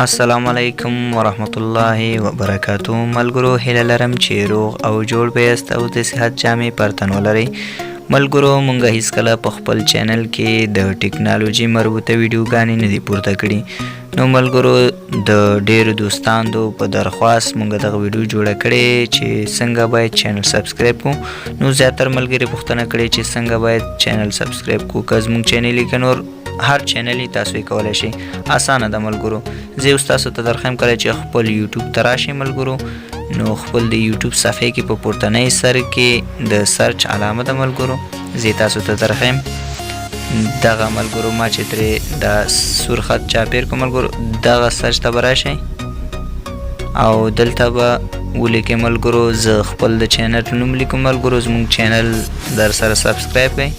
السلام علیکم ورحمت الله وبرکاتو. ملګرو هیله لرم چې روغ او جوړ بیاست او د صحت جامې پر تن ولرئ. ملګرو مونږ هیڅکله په خپل چینل کې د ټیکنالوژي مربوطه ویډیوګانې نه دي پورته کړي. نو ملګرو د ډیرو دوستانو په درخواست مونږ دغه ویډیو جوړه کړې چې څنګه باید چینل سبسکرایب کړو. نو زیاتره ملګري پوښتنه کړې چې څنګه باید چینل سبسکرایب کړو که زموږ چینل یې که نور هر چینل یې تاسو یې کولی شئ. اسانه ده ملګرو. زه اوس تاسو ته درخوایم کله چې خپل یوټیوب ته راشئ ملګرو نو خپل د یوټیوب صفحې کې په پورتنۍ سر کې د سرچ علامه ده ملګرو. زه تاسو ته درخوایم دغه ملګرو ما چې ترې د سور خط چاپیر کړو ملګرو دغه سرچ ته به راشئ او دلته به ولیکئ ملګرو زه خپل د چینل نوم لیکم ملګرو. زموږ چینل در سره سبسکرایب کړئ.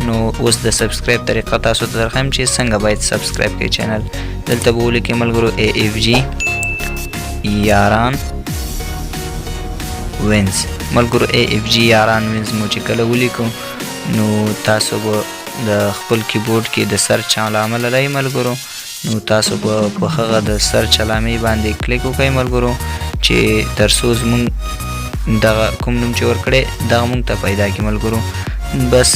نو اوس د سبسکرایب طریقه تاسو ته درخوایم چې څنګه باید سبسکرایب کړئ چینل. دلته به ولیکئ ملګرو AFG یاران وینز ملګرو AFG یاران وینز مو چې کله ولیکو نو تاسو به د خپل کیبورډ کې د سرچ علامه لرئ ملګرو. نو تاسو به په هغه د سرچ علامې باندې کلیک وکړئ ملګرو چې تر څو زموږ دغه کوم نوم چې ورکړی دغه موږ ته پیدا کړي ملګرو. بس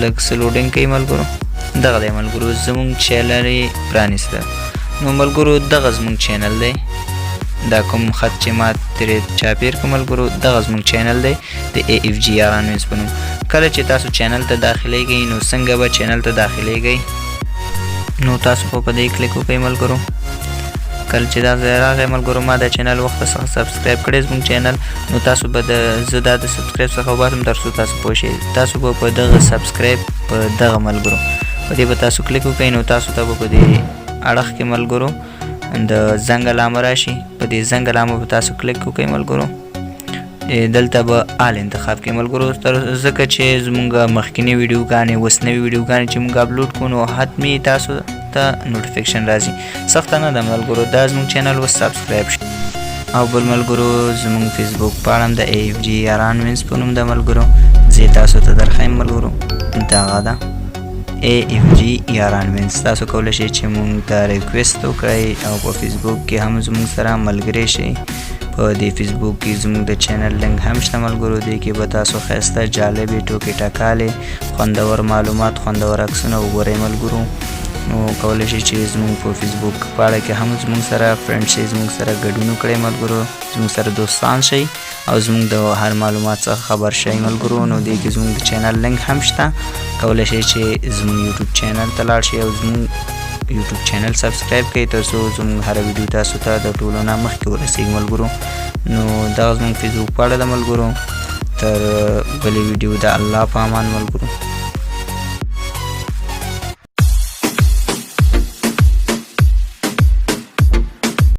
لږ څه لوډینګ کوي ملګرو. دغه دی ملګرو زموږ چینل یې پرانیسته. نو ملګرو دغه زموږ چینل دی. دا کوم خط چې ما ترې چاپیر کړ ملګرو دغه زموږ چینل دی د AFG یاران وینز په نوم. کله چې تاسو چینل ته داخلیږئ نو څنګه به چینل ته داخلیږئ نو تاسو په دې کلیک وکړئ ملګرو. کله چې دا ځای راغی ملګرو ما دا چینل وخت څخه سبسکرایب کړی زموږ چینل نو تاسو به زه دا د سبسکرایب څخه وباسم تر څو تاسو پوه شئ. تاسو به په دغه سبسکرایب په دغه ملګرو په دې به تاسو کلیک وکړئ نو تاسو ته به په دې اړخ کې ملګرو د زنګ علامه راشي. په دې زنګ علامه به تاسو کلیک وکړئ ملګرو. دلته به آل انتخاب کړئ ملګرو ځکه چې زموږ مخکینی ویډیوګانې اوس نوې ویډیوګانې چې موږ اپلوډ کړو نو حتمي تاسو ته نوټیفیکیشن راځي. سخته نه ده ملګرو دا زموږ چینل اوس سبسکرایب شي. او بل ملګرو زموږ فیسبوک پاڼه د AFG یاران وینز په نوم ده ملګرو. زه تاسو ته درخوایم ملګرو دغه ده AFG یاران وینز. تاسو کولی شئ چې موږ ته ریکویسټ وکړئ او په فیسبوک کې هم زموږ سره ملګری شئ. په دې فیسبوک کې زموږ د چینل لینک هم شته ملګرو. دې کې به تاسو ښایسته جالبې ټوکې ټکالې خوندور معلومات خوندور عکسونه وګورئ ملګرو. نو کولی شئ چې زموږ په فیسبوک پاڼه کې هم زموږ سره فرینډ شئ زموږ سره ګډون وکړئ ملګرو. زموږ سره دوستان شئ او زموږ د هر معلومات څخه خبر شئ ملګرو. نو دې کې زموږ د چینل لینک هم شته. کولی شئ چې زموږ یوټیوب چینل ته لاړ شئ او زموږ یوټیوب چینل سبسکرایب کړئ تر څو زموږ هره ویډیو تاسو ته د ټولو نه مخکې ورسیږي ملګرو. نو دا زموږ فیسبوک پاڼه ده ملګرو. تر بلې ویډیو د الله په امان ملګرو.